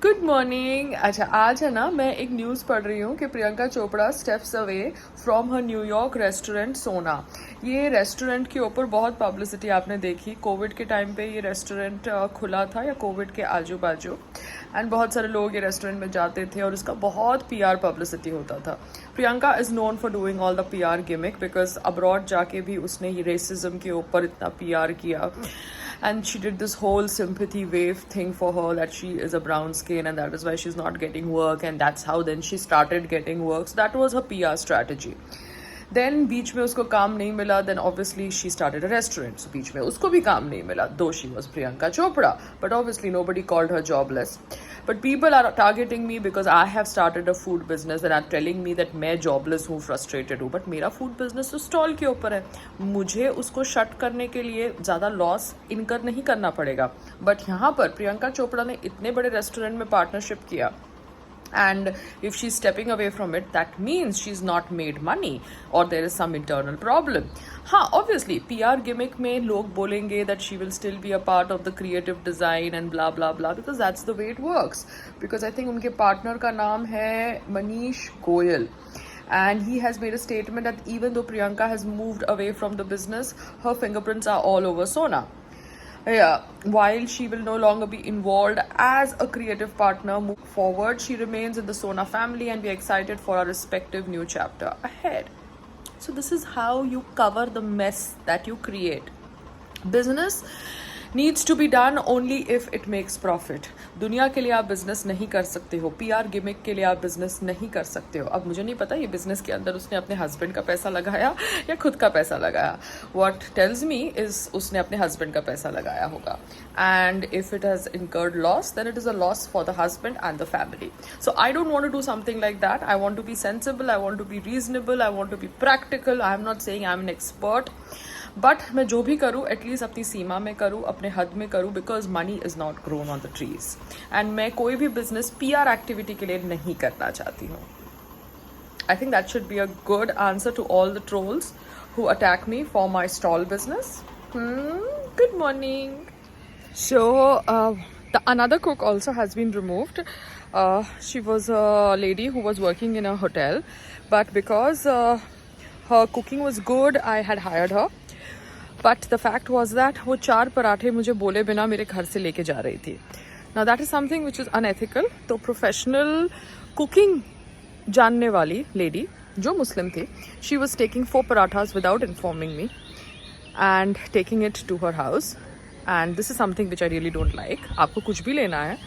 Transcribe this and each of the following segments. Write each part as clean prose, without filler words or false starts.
Good morning. अच्छा, आज है ना, मैं एक न्यूज़ पढ़ रही हूँ कि Priyanka Chopra steps away from her New York restaurant सोना। ये रेस्टोरेंट के ऊपर बहुत पब्लिसिटी आपने देखी। कोविड के टाइम पे ये रेस्टोरेंट खुला था या कोविड के आजू बाजू, एंड बहुत सारे लोग ये रेस्टोरेंट में जाते थे और इसका बहुत पीआर पब्लिसिटी होता था। Priyanka is known for doing all the PR gimmick because abroad जाके भी उसने ये रेसिज्म के ऊपर इतना पीआर किया, and she did this whole sympathy wave thing for her that she is a brown skin and that is why she's not getting work, and that's how then she started getting work. So that was her PR strategy. Then बीच में उसको काम नहीं मिला, then obviously she started a restaurant. So बीच में उसको भी काम नहीं मिला, though she was Priyanka Chopra, but obviously nobody called her jobless. But people are targeting me because I have started a food business and are telling me that मैं jobless हूँ, frustrated हूँ. But मेरा food business तो stall के ऊपर है, मुझे उसको shut करने के लिए ज़्यादा loss incur नहीं करना पड़ेगा. But यहाँ पर प्रियंका चोपड़ा ने इतने बड़े रेस्टोरेंट में पार्टनरशिप किया, and if she's stepping away from it, that means she's not made money or there is some internal problem. हाँ, obviously PR gimmick में लोग बोलेंगे that she will still be a part of the creative design and blah blah blah because that's the way it works. Because I think उनके partner का नाम है Manish Goyal, and he has made a statement that even though Priyanka has moved away from the business, her fingerprints are all over Sona. Yeah, while she will no longer be involved as a creative partner moving forward, she remains in the Sona family and we're excited for our respective new chapter ahead. So this is how you cover the mess that you create. Business needs to be done only if it makes profit. दुनिया के लिए आप business नहीं कर सकते हो, PR gimmick के लिए आप बिजनेस नहीं कर सकते हो. अब मुझे नहीं पता ये बिजनेस के अंदर उसने अपने हस्बैंड का पैसा लगाया या खुद का पैसा लगाया. व्हाट टेल्स मी इज उसने अपने हस्बैंड का पैसा लगाया होगा, and if it has incurred loss then it is a loss for the husband and the family. So I don't want to do something like that. I want to be sensible, I want to be reasonable, I want to be practical. I am not saying I am an expert, but मैं जो भी करूँ at least अपनी सीमा में करूँ, अपने हद में करूँ, because money is not grown on the trees. And मैं कोई भी बिजनेस पीआर एक्टिविटी के लिए नहीं करना चाहती हूँ. I think that should be a good answer to all the trolls who attack me for my stall business. Good morning. So the another cook also has been removed. She was a lady who was working in a hotel, but because her cooking was good, I had hired her. But the fact was that वो 4 पराठे मुझे बोले बिना मेरे घर से लेके जा रही थी. Now that is something which is unethical. तो professional cooking जानने वाली lady जो मुस्लिम थी, she was taking 4 parathas without informing me and taking it to her house. And this is something which I really don't like. आपको कुछ भी लेना है,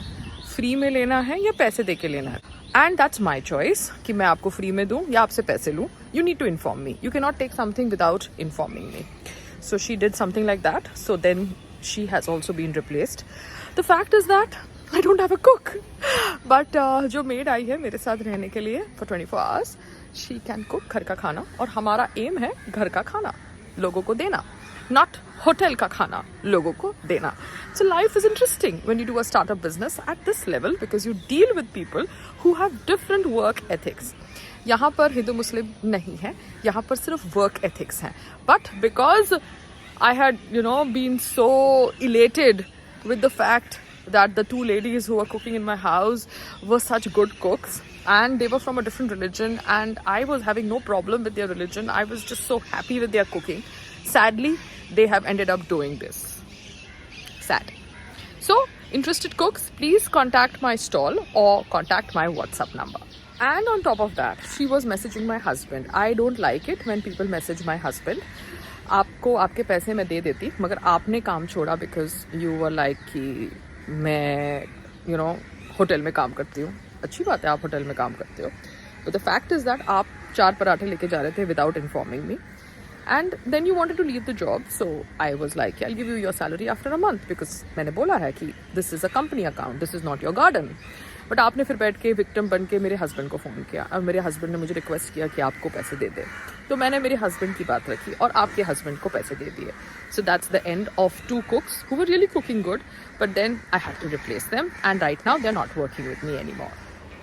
फ्री में लेना है या पैसे दे के लेना है, and that's my choice कि मैं आपको फ्री में दूँ या आपसे पैसे लूँ. You need to inform me. You cannot take something without informing me. So she did something like that. So then she has also been replaced. The fact is that I don't have a cook. But जो maid आई है मेरे साथ रहने के लिए for 24 hours, she can cook घर का खाना. और हमारा aim है घर का खाना लोगों को देना, not hotel का खाना लोगों को देना. So life is interesting when you do a startup business at this level because you deal with people who have different work ethics. यहाँ पर हिंदू मुस्लिम नहीं है, यहाँ पर सिर्फ वर्क एथिक्स हैं. But because I had been so elated with the fact that the 2 ladies who were cooking in my house were such good cooks and they were from a different religion and I was having no problem with their religion. I was just so happy with their cooking. Sadly, they have ended up doing this. Sad. So, interested cooks, please contact my stall or contact my WhatsApp number. And on top of that, she was messaging my husband. I don't like it when people message my husband. आपको आपके पैसे मैं दे देती, मगर आपने काम छोड़ा because you were like कि मैं होटल में काम करती हूँ. अच्छी बात है आप होटल में काम करते हो, but the fact is that आप 4 पराठे लेके जा रहे थे without informing me. And then you wanted to leave the job, so I was like, I'll give you your salary after a month because मैंने बोला है कि this is a company account, this is not your garden. But आपने फिर बैठ के victim बन के मेरे हस्बैंड को फ़ोन किया और मेरे हस्बैंड ने मुझे रिक्वेस्ट किया कि आपको पैसे दे दे. तो मैंने मेरे हस्बैंड की बात रखी और आपके हस्बैंड को पैसे दे दिए. So that's the end of 2 cooks who were really cooking good, but then I had to replace them and right now they're not working with me anymore.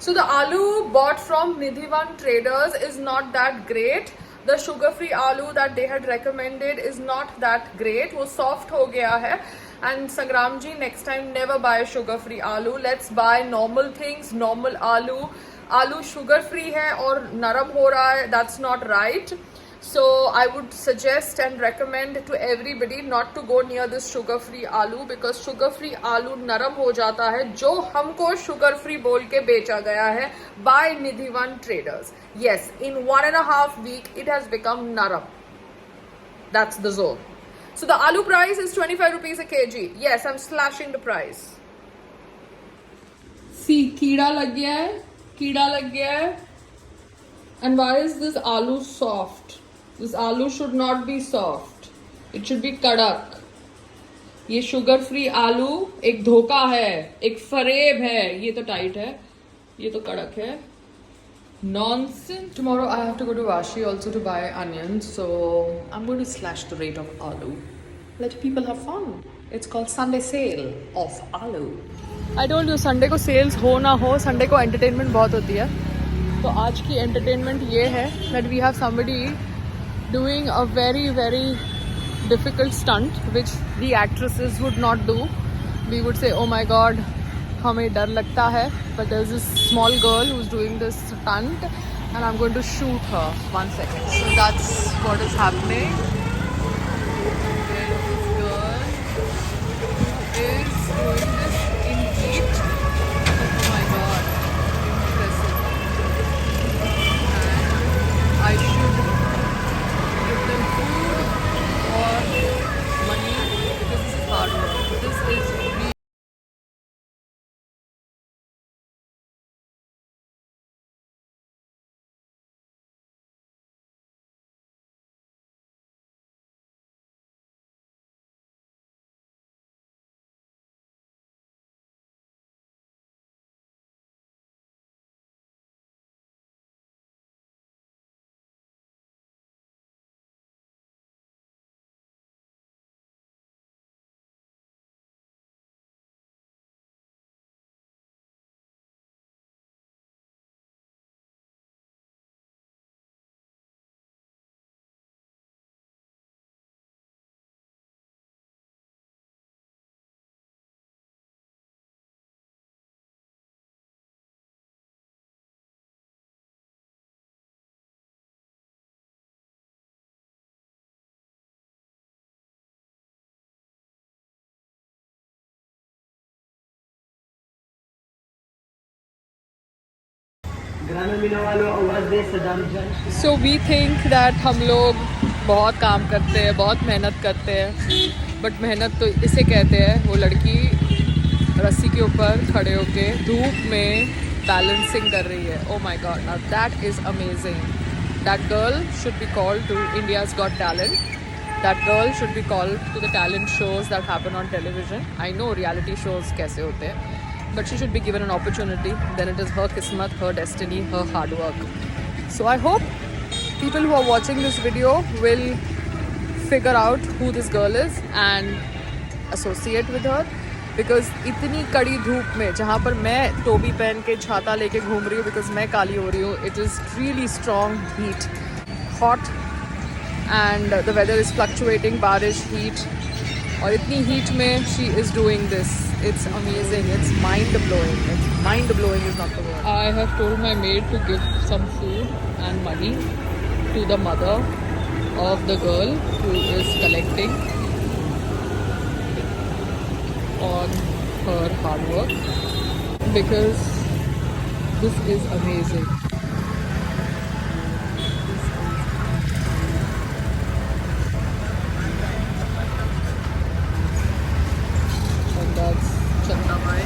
So the aloo bought from Nidhivan Traders is not that great. The sugar free aloo that they had recommended is not that great. वो soft हो गया है And Sangram ji, next time never buy sugar free aloo. Let's buy normal things, normal aloo. Aloo sugar free hai aur naram ho raha hai, that's not right. So I would suggest and recommend to everybody not to go near this sugar free aloo, because sugar free aloo naram ho jata hai, jo humko sugar free बोल के बेचा गया है by Nidhi1 traders. Yes, in 1.5 week it has become naram. That's the zone. So the aloo price is 25 rupees a kg. Yes, I'm slashing the price. See, कीड़ा लग गया है, कीड़ा लग गया है. And why is this aloo soft? This aloo should not be soft. It should be kadak. ये sugar free आलू एक धोखा है, एक फरेब है. ये तो टाइट है, ये तो कड़क है. Nonsense. Tomorrow I have to go to Vashi also to buy onions, so I'm going to slash the rate of aloo. Let people have fun. It's called Sunday sale of aloo. I told you Sunday को sales हो ना हो, Sunday को entertainment बहुत होती है. तो आज की entertainment ये है that we have somebody doing a very very difficult stunt which the actresses would not do. We would say, oh my God, हमें डर लगता है, but there's this small girl who's doing this stunt and I'm going to shoot her. 1 second. So that's what is happening. There is this girl who is doing this in heat. Oh my God, impressive. And I should give them food or money because this is hard work. This is really So we think that हम लोग बहुत काम करते हैं, बहुत मेहनत करते हैं, बट मेहनत तो इसे कहते हैं. वो लड़की रस्सी के ऊपर खड़े होके धूप में बैलेंसिंग कर रही है. Oh my God, now that is amazing. That girl should be called to India's Got Talent. That girl should be called to the talent shows that happen on television. I know reality shows कैसे होते हैं, but she should be given an opportunity. Then it is her kismat, her destiny, her hard work. So I hope people who are watching this video will figure out who this girl is and associate with her, because इतनी कड़ी धूप में जहाँ पर मैं टोपी पहन के छाता लेके घूम रही हूँ because मैं काली हो रही हूँ, it is really strong heat, hot, and the weather is fluctuating, बारिश, heat, और इतनी heat में she is doing this. It's amazing. It's mind-blowing. Mind-blowing is not the word. I have told my maid to give some food and money to the mother of the girl who is collecting on her hard work, because this is amazing. And that's Chandamai.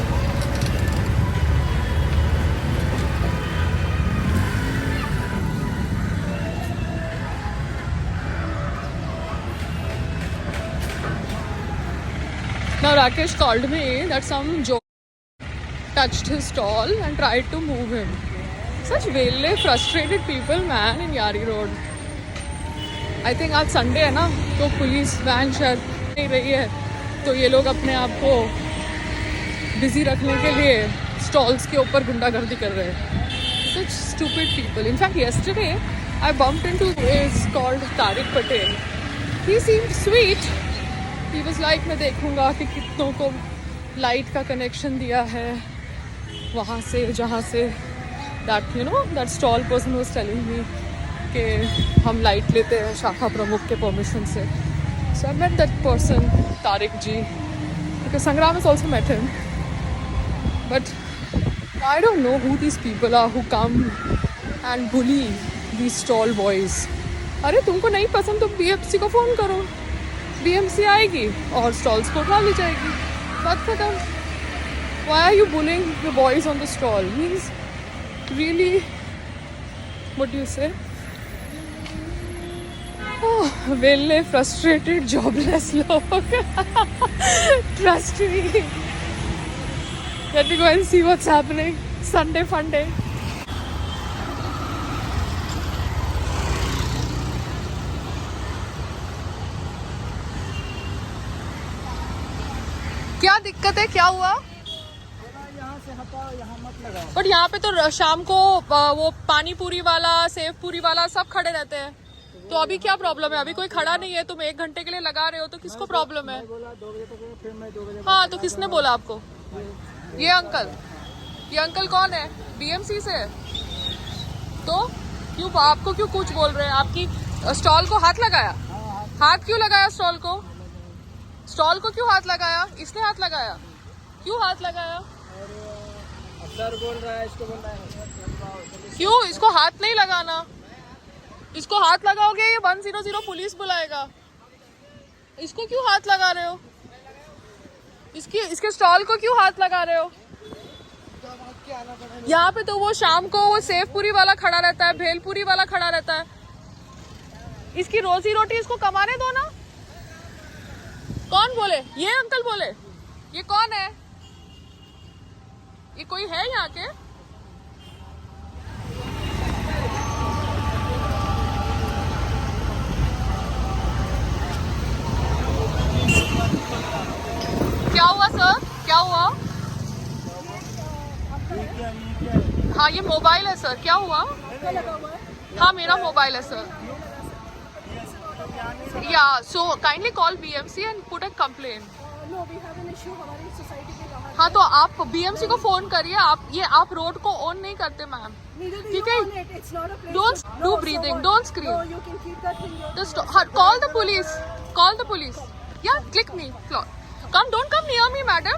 Now Rakesh called me that some joke touched his stall and tried to move him. Such vele frustrated people, man, in Yari Road. I think आज Sunday है ना, तो police van शायद नहीं रही है, तो ये लोग अपने आप को बिजी रखने के लिए स्टॉल्स के ऊपर गुंडागर्दी कर रहे हैं. Such stupid people. In fact, yesterday I bumped into is called Tariq Patel. He seemed sweet. He was like मैं देखूंगा कि कितनों को लाइट का कनेक्शन दिया है वहाँ से जहाँ say that stall person was telling me कि हम लाइट लेते हैं शाखा प्रमुख के परमिशन से. So I met that person Tariq ji because Sangram has also met him. But I don't know who these people are who come and bully these stall boys. अरे तुमको नहीं पसंद तो BMC को फ़ोन करो, BMC आएगी और स्टॉल्स को उठा ली जाएगी. बात खत्म. Why are you bullying the boys on the stall? Means really, what do you say? Oh, वेले frustrated jobless लोग. Trust me. Let me go and see what's happening. Sunday fun day. क्या दिक्कत है, क्या हुआ? यहाँ से हटाओ, यहाँ मत लगाओ. बट यहाँ पे तो शाम को वो पानी पूरी वाला, सेव पूरी वाला सब खड़े रहते हैं. तो अभी क्या प्रॉब्लम है? अभी कोई खड़ा नहीं है, तुम 1 घंटे के लिए लगा रहे हो तो किसको प्रॉब्लम है? बोला 2 बजे तक, फिर मैं 2 बजे. हाँ तो किसने बोला आपको? ये अंकल. ये अंकल कौन है? BMC से. तो क्यों आपको क्यों कुछ बोल रहे हैं? आपकी स्टॉल को हाथ लगाया? हाथ क्यों लगाया स्टॉल को? स्टॉल को क्यों हाथ लगाया? इसने हाथ लगाया. क्यों हाथ लगाया? सर बोल रहा है, इसको बोल रहा है. क्यों इसको हाथ नहीं लगाना? इसको हाथ लगाओगे ये 100 पुलिस बुलाएगा. इसको क्यों हाथ लगा रहे हो? इसके स्टॉल को क्यों हाथ लगा रहे हो? यहाँ पे तो वो शाम को वो सेव पूरी वाला खड़ा रहता है, भेलपुरी वाला खड़ा रहता है. इसकी रोजी रोटी इसको कमाने दो ना. कौन बोले? ये अंकल बोले. ये कौन है? ये कोई है यहाँ के? क्या हुआ सर? क्या हुआ? हाँ ये मोबाइल है सर. क्या हुआ? हाँ मेरा मोबाइल है sir. Yeah, so kindly call BMC and put a complaint. No, we have an issue हमारी सोसाइटी के बाहर. हाँ तो आप BMC को फोन करिए. आप रोड को ऑन नहीं करते मैम. ठीक है? Don't do breathing. Don't scream. No, you can keep that in your. Just call the police. Call the police. Yeah, click me. Come, don't come near me, madam.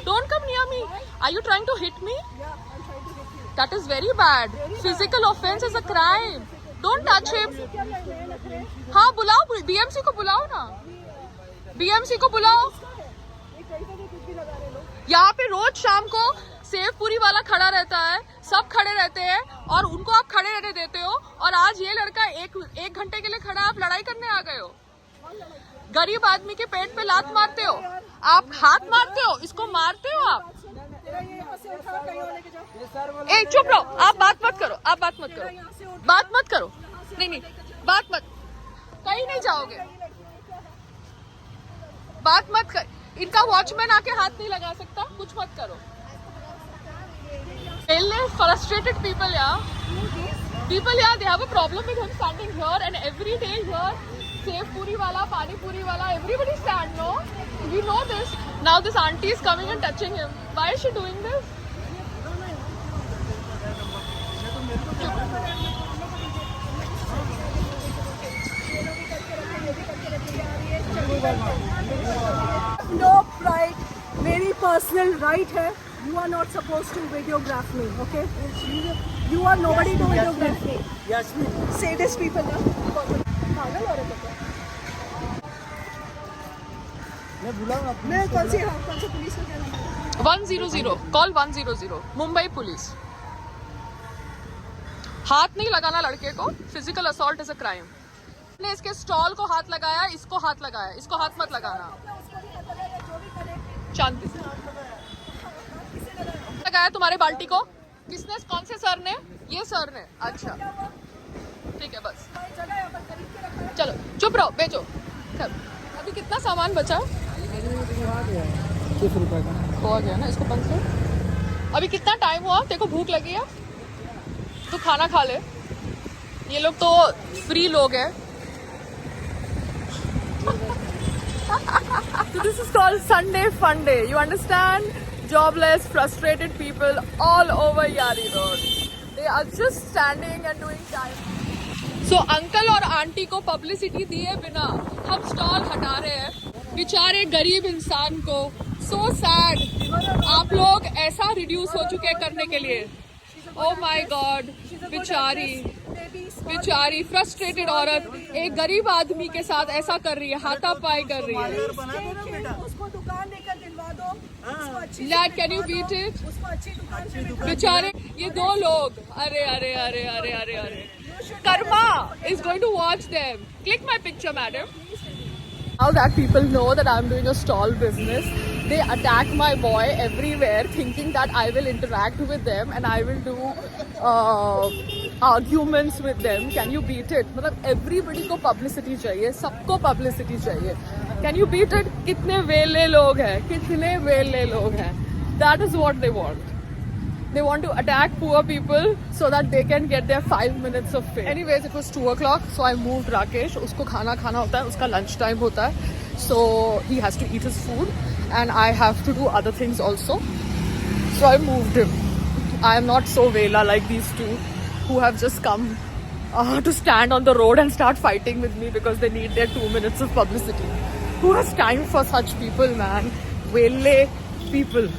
Don't come near me. Are you trying to hit me? Yeah, I'm trying to get you. That is very bad. Physical offense is a crime. Don't touch him. क्या करना है नखरे? हाँ बुलाओ, BMC को बुलाओ ना. BMC को बुलाओ. ये कहीं पे भी कुछ भी लगा रहे लोग. यहाँ पे रोज शाम को सेव पूरी वाला खड़ा रहता है, सब खड़े रहते हैं और उनको आप खड़े रहने देते हो. और आज ये लड़का एक घंटे के लिए खड़ा, आप लड़ाई करने आ गए हो. गरीब आदमी के पेट पे लात मारते हो, आप हाथ मारते हो, इसको मारते हो आप. तेरा ये यहाँ से उठा कहीं और लेके जाओ. ये सर बोल. ए चुप रहो, आप बात मत करो. आप बात मत करो. बात मत करो. नहीं बात मत. कहीं नहीं जाओगे. बात मत कर. इनका वॉचमैन आके हाथ नहीं लगा सकता. कुछ मत करो. Frustrated people, yeah. People, yeah, they have a problem with him standing here and every day here. Sev puri wala, pani puri wala, everybody stand, no? We know this. Now this auntie is coming and touching him. Why is she doing this? No pride. मेरी personal right है. You are not supposed to videograph me, okay? You are nobody to videograph me. Yes, me. Say this people ना. पागल औरत है क्या? मैं बुलाऊंगा. मैं कौन से पुलिस को क्या नंबर? 100. Call 100. मुंबई पुलिस. हाथ नहीं लगाना लड़के को. Physical assault is a crime. ने इसके स्टॉल को हाथ लगाया, इसको हाथ लगाया. इसको हाथ मत लगाना. शांति से. लगाया तुम्हारे बाल्टी को किसने? कौन से सर ने? ये सर ने. अच्छा ठीक है बस. चलो चुप रहो, बेचो. अभी कितना सामान बचा? 30 रुपए का हो गया ना. इसको बंद कर. अभी कितना टाइम हुआ? तेरे को भूख लगी है तो खाना खा ले. ये लोग तो फ्री लोग हैं. So this is called Sunday Fun Day. You understand? Jobless, frustrated people all over Yari Road. They are just standing and doing time. So uncle और आंटी को पब्लिसिटी दिए बिना हम स्टॉल हटा रहे हैं बेचारे गरीब इंसान को. So sad. आप लोग ऐसा रिड्यूस हो चुके हैं करने के लिए. Oh my God. बेचारी फ्रस्ट्रेटेड औरत एक गरीब आदमी के साथ ऐसा कर रही है, हाथापाई कर रही है. उसको दुकान देकर दिलवा दो. Lad, can you beat it? उसको अच्छी दुकान से बेचारे ये दो लोग. अरे अरे अरे अरे अरे अरे. Karma is going to watch them. Click my picture, madam. Now that people know that I'm doing a stall business, they attack my boy everywhere, thinking that I will interact with them and I will do arguments with them. Can you beat it? मतलब everybody को publicity चाहिए, सबको publicity चाहिए. Can you beat it? कितने वेले लोग हैं, कितने वेले लोग हैं. That is what they want. They want to attack poor people so that they can get their 5 minutes of fame. Anyways, it was 2 o'clock, so I moved Rakesh. उसको खाना खाना होता है, उसका lunch time होता है. So he has to eat his food and I have to do other things also. So I moved him. I am not so vela like these two who have just come to stand on the road and start fighting with me because they need their 2 minutes of publicity. Who has time for such people, man? Vele people.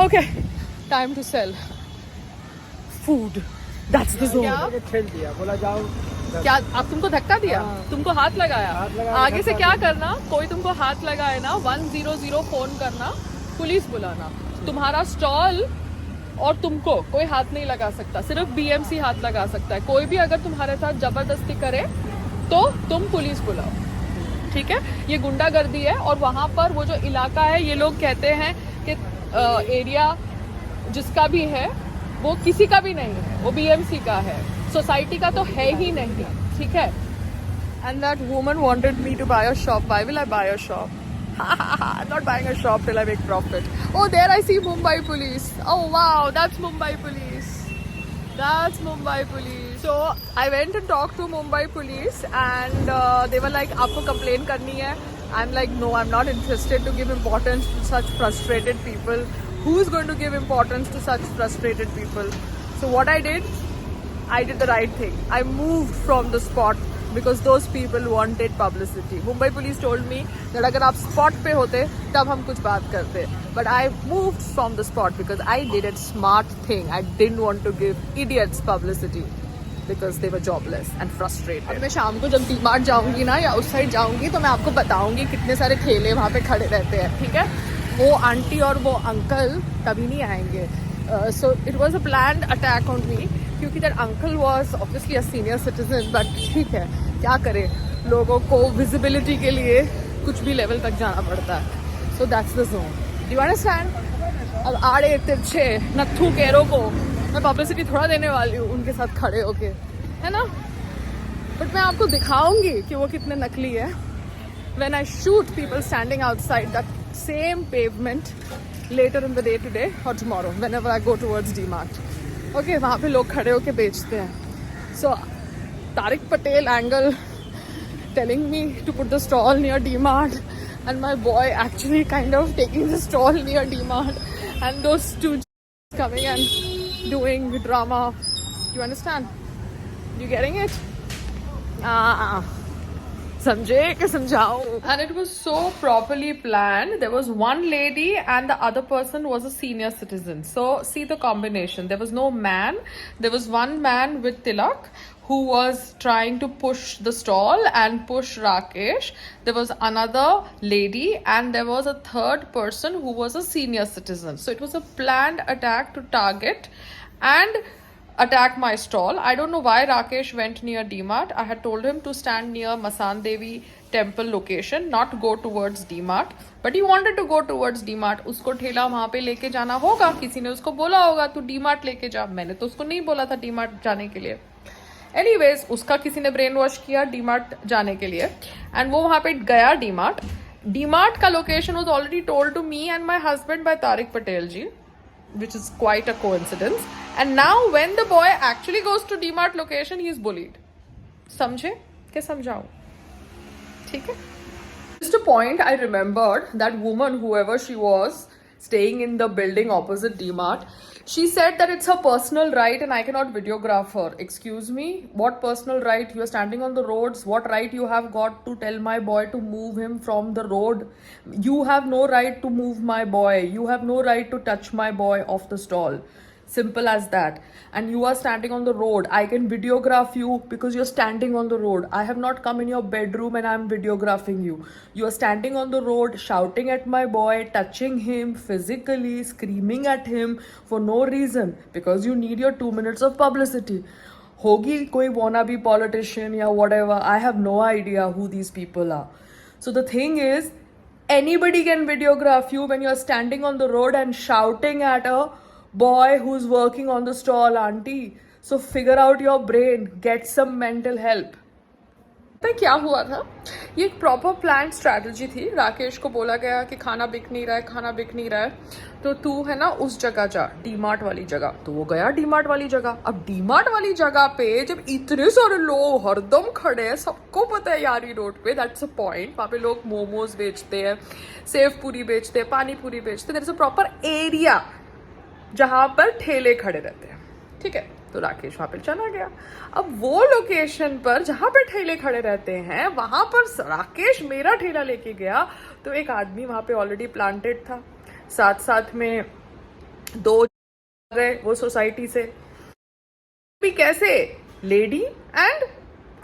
Okay. Time to sell food. That's the zone. ठेल दिया, बोला जाओ. क्या आप तुमको धक्का दिया? तुमको हाथ लगाया? आगे से क्या करना, कोई तुमको हाथ लगाए ना 100 फोन करना, पुलिस बुलाना. तुम्हारा स्टॉल और तुमको कोई हाथ नहीं लगा सकता, सिर्फ बीएमसी हाथ लगा सकता है. कोई भी अगर तुम्हारे साथ जबरदस्ती करे तो तुम पुलिस बुलाओ. ठीक है, ये गुंडागर्दी है. और वहां पर वो जो इलाका है, ये लोग कहते हैं कि एरिया जिसका भी है वो किसी का भी नहीं है, वो बीएमसी का है, सोसाइटी का तो है ही नहीं. ठीक है. And that woman wanted me to buy a shop. Why will I buy a shop? I'm not buying a shop till I make profit. Oh, there I see Mumbai police. Oh wow, that's Mumbai police. That's Mumbai police. So I went and talked to Mumbai police and they were like, "आपको complain करनी है?" I'm like, "No, I'm not interested to give importance to such frustrated people." Who's going to give importance to such frustrated people? So what I did the right thing. I moved from the spot because those people wanted publicity. Mumbai police told me that अगर आप spot पे होते तब हम कुछ बात करते. But I moved from the spot because I did a smart thing. I didn't want to give idiots publicity because they were jobless and frustrated. अब मैं शाम को जब डीमार्ट जाऊंगी ना या उस साइड जाऊंगी तो मैं आपको बताऊंगी कितने सारे ठेले वहाँ पे खड़े रहते हैं. ठीक है. वो आंटी और वो अंकल कभी नहीं आएंगे. So it was a planned attack on me क्योंकि that uncle was obviously a senior citizen, but ठीक है, क्या करें, लोगों को visibility के लिए कुछ भी लेवल तक जाना पड़ता है. So that's the zone. Do you understand? अब आड़े तिरछे नत्थू केरों को मैं पब्लिसिटी थोड़ा देने वाली हूँ उनके साथ खड़े होके, है ना. बट मैं आपको दिखाऊंगी कि वो कितने नकली है when I shoot people standing outside that same pavement later in the day today or tomorrow whenever I go towards DMart. Okay, वहाँ पे लोग खड़े होके बेचते हैं. So Tariq Patel angle telling me to put the stall near DMart and my boy actually kind of taking the stall near DMart and those two coming and doing drama. You understand? You getting it? समझे कि समझाओ. And it was so properly planned. There was one lady and the other person was a senior citizen. So see the combination. There was no man. There was one man with tilak who was trying to push the stall and push Rakesh. There was another lady and there was a third person who was a senior citizen. So it was a planned attack to target and attack my stall. I don't know why Rakesh went near DMart. I had told him to stand near Masan Devi temple location, not go towards DMart. But he wanted to go towards DMart. उसको ठेला वहाँ पे लेके जाना होगा. किसी ने उसको बोला होगा तू DMart लेके जा. मैंने तो उसको नहीं बोला था DMart जाने के लिए. Anyways, उसका किसी ने ब्रेन वॉश किया DMart जाने के लिए. And वो वहाँ पे गया DMart. DMart का location was already told to me and my husband by Tariq Patel ji, which is quite a coincidence. And now when the boy actually goes to DMart location, he is bullied. समझे? क्या समझाऊं? ठीक है? just a point I remembered, that woman, whoever she was, staying in the building opposite DMart, she said that it's her personal right and I cannot videograph her. Excuse me? What personal right? You are standing on the roads. What right you have got to tell my boy to move him from the road? You have no right to move my boy. You have no right to touch my boy off the stall. Simple as that. And you are standing on the road. I can videograph you because you're standing on the road. I have not come in your bedroom and I'm videographing you. You are standing on the road, shouting at my boy, touching him physically, screaming at him for no reason, because you need your 2 minutes of publicity. Hogi koi wannabe politician ya whatever. I have no idea who these people are. So the thing is, anybody can videograph you when you're standing on the road and shouting at a boy who's working on the stall, auntie. So figure out your brain, get some mental help. पता है क्या हुआ था? ये एक proper plan strategy थी. राकेश को बोला गया कि खाना बिक नहीं रहा है, खाना बिक नहीं रहा है, तो तू है ना उस जगह जा, डीमार्ट वाली जगह. तो वो गया डीमार्ट वाली जगह. अब डीमार्ट वाली जगह पे जब इतने सारे लोग हरदम खड़े हैं, सबको पता है यारी रोड पे, दैट्स अ पॉइंट. वहाँ पे लोग मोमोज बेचते हैं, सेव पूरी बेचते हैं, पानी पूरी बेचते हैं. There is a proper area जहाँ पर ठेले खड़े रहते हैं. ठीक है, तो राकेश वहाँ पे चला गया. अब वो लोकेशन पर जहाँ पे ठेले खड़े रहते हैं, वहाँ पर राकेश मेरा ठेला लेके गया, तो एक आदमी वहाँ पे ऑलरेडी प्लांटेड था. साथ साथ में 2 गए वो सोसाइटी से भी. कैसे? Lady and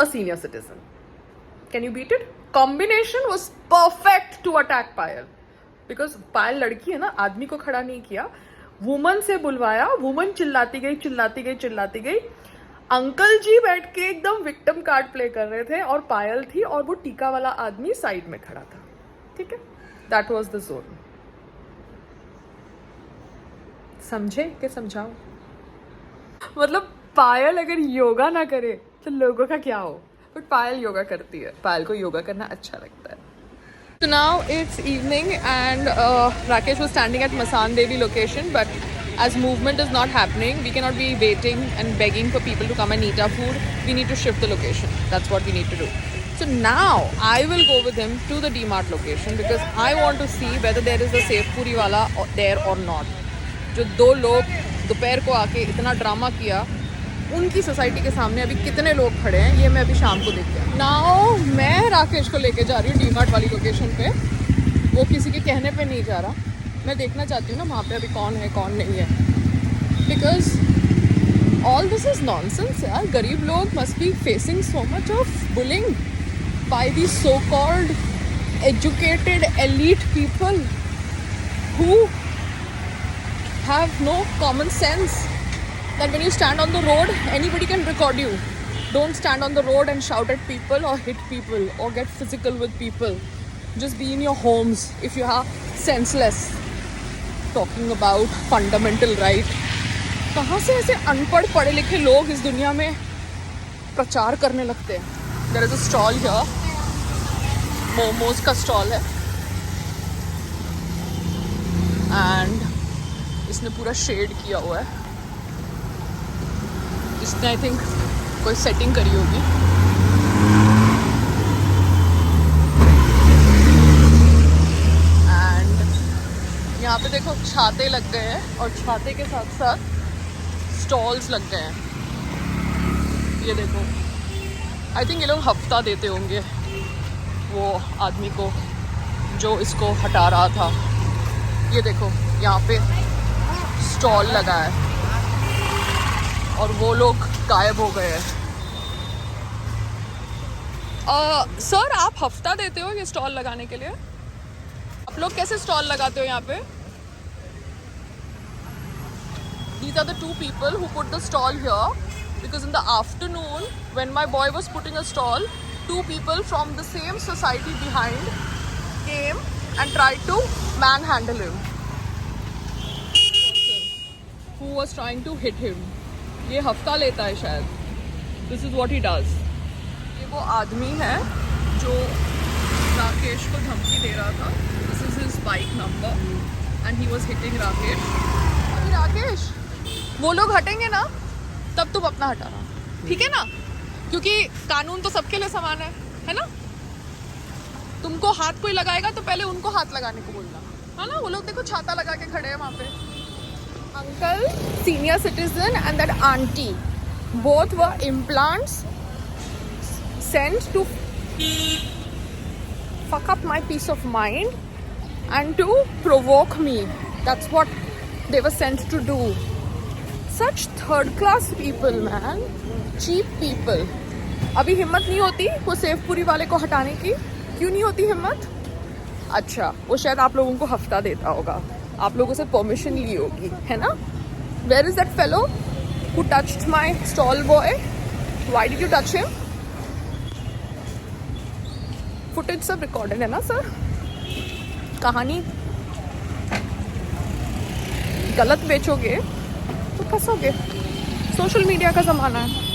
a senior citizen. Can you beat it? Combination was perfect to attack Payal. Because Payal लड़की है ना, आदमी को खड़ा नहीं किया, वुमन से बुलवाया. वुमन चिल्लाती गई, चिल्लाती गई, चिल्लाती गई. अंकल जी बैठ के एकदम विक्टिम कार्ड प्ले कर रहे थे, और पायल थी और वो टीका वाला आदमी साइड में खड़ा था. ठीक है, दैट वाज द जोन. समझे कि समझाओ? मतलब पायल अगर योगा ना करे तो लोगों का क्या हो, बट पायल योगा करती है. पायल को योगा करना अच्छा लगता है. So now it's evening and Rakesh was standing at Masan Devi location, but as movement is not happening, we cannot be waiting and begging for people to come and eat our food. We need to shift the location. That's what we need to do. So now I will go with him to the DMart location because I want to see whether there is a Sev Puri wala there or not. जो 2 लोग दोपहर को आके इतना drama किया, उनकी society के सामने अभी कितने लोग खड़े हैं, ये मैं अभी शाम को देखती हूँ. नाउ मैं राकेश को लेके जा रही हूँ डीमार्ट वाली लोकेशन पे. वो किसी के कहने पे नहीं जा रहा. मैं देखना चाहती हूँ ना वहाँ पे अभी कौन है कौन नहीं है. Because all this is nonsense यार. गरीब लोग must be facing so much of bullying by the so called educated elite people who have no common sense. That when you stand on the road, anybody can record you. Don't stand on the road and shout at people or hit people or get physical with people. Just be in your homes if you are senseless. Talking about fundamental right. कहाँ से ऐसे अनपढ़ पढ़े लिखे लोग इस दुनिया में प्रचार करने लगते हैं? There is a stall here. Momos का स्टॉल है. And इसने पूरा शेड किया हुआ है. इसने आई थिंक कोई सेटिंग करी होगी. एंड यहाँ पे देखो छाते लग गए हैं, और छाते के साथ साथ स्टॉल्स लग गए हैं. ये देखो, आई थिंक ये लोग हफ्ता देते होंगे वो आदमी को जो इसको हटा रहा था. ये देखो यहाँ पे स्टॉल लगा है और वो लोग गायब हो गए हैं. सर आप हफ्ता देते हो ये स्टॉल लगाने के लिए? आप लोग कैसे स्टॉल लगाते हो यहाँ पे? These are the 2 people who put the stall here because in the afternoon when my boy was putting a stall, 2 people from the same society behind came and tried to manhandle him. Who was trying to hit him. ये हफ्ता लेता है शायद. This is what he does. ये वो आदमी है जो राकेश को धमकी दे रहा था. This is his bike number and he was hitting Rakesh. अभी राकेश वो लोग हटेंगे ना तब तुम अपना हटाना, ठीक है ना? क्योंकि कानून तो सबके लिए समान है ना? तुमको हाथ कोई लगाएगा तो पहले उनको हाथ लगाने को बोलना, है ना। वो लोग देखो छाता लगा के खड़े हैं वहाँ पे। Uncle, senior citizen and that aunty both were implants sent to fuck up my peace of mind and to provoke me. That's what they were sent to do. Such third class people, man. Cheap people. अभी हिम्मत नहीं होती वो सेवपुरी वाले को हटाने की? क्यों नहीं होती हिम्मत? अच्छा, वो शायद आप लोगों को हफ्ता देता होगा, आप लोगों से परमिशन ली होगी, है ना। Where is that fellow who touched my stall boy? Why did you touch him? Footage सब recorded है ना सर। कहानी गलत बेचोगे तो फंसोगे। सोशल मीडिया का ज़माना है।